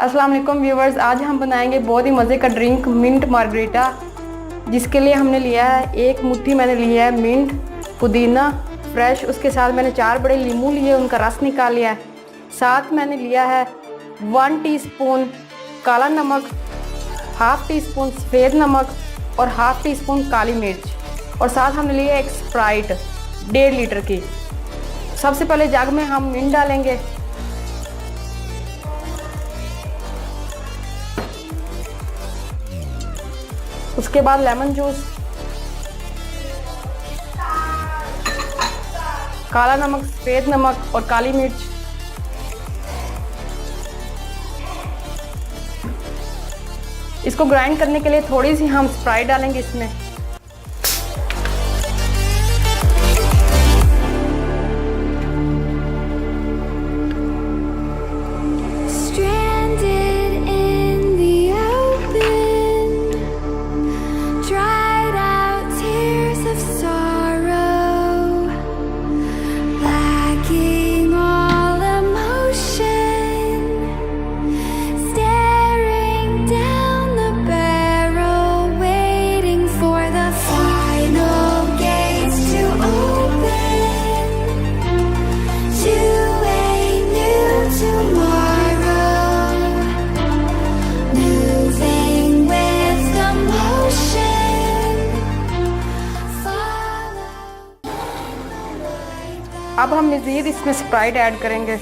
अस्सलाम वालेकुम व्यूवर्स, आज हम बनाएंगे बहुत ही मज़े का ड्रिंक मिंट मार्गरीटा। जिसके लिए हमने लिया है एक मुट्ठी, मैंने लिया है मिंट पुदीना फ्रेश। उसके साथ मैंने 4 बड़े नींबू लिए, उनका रस निकाल लिया है। साथ मैंने लिया है 1 टीस्पून काला नमक, हाफ़ टी स्पून सफ़ेद नमक और हाफ़ टी स्पून काली मिर्च। और साथ हमने लिया एक स्प्राइट 1.5 लीटर की। सबसे पहले जग में हम मिंट डालेंगे। उसके बाद लेमन जूस, काला नमक, सफ़ेद नमक और काली मिर्च। इसको ग्राइंड करने के लिए थोड़ी सी हम स्प्राइट डालेंगे इसमें। अब हम मज़ीद इसमें स्प्राइट ऐड करेंगे।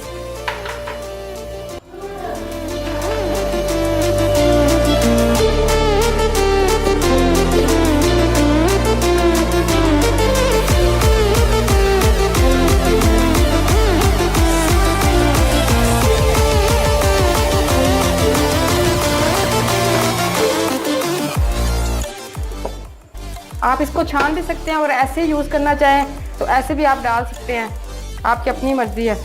आप इसको छान भी सकते हैं और ऐसे यूज़ करना चाहें तो ऐसे भी आप डाल सकते हैं, आपकी अपनी मर्जी है। ये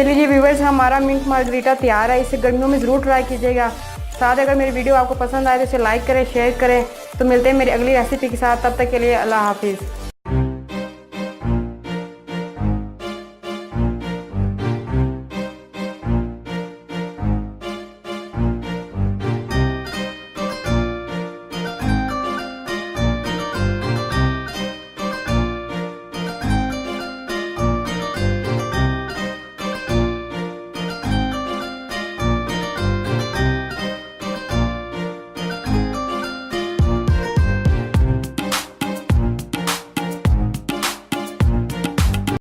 लीजिए व्यूवर्स, हमारा मिंट मार्गरीटा तैयार है। इसे गर्मियों में ज़रूर ट्राई कीजिएगा। साथ अगर मेरी वीडियो आपको पसंद आए तो इसे लाइक करें, शेयर करें। तो मिलते हैं मेरी अगली रेसिपी के साथ, तब तक के लिए अल्लाह हाफिज़।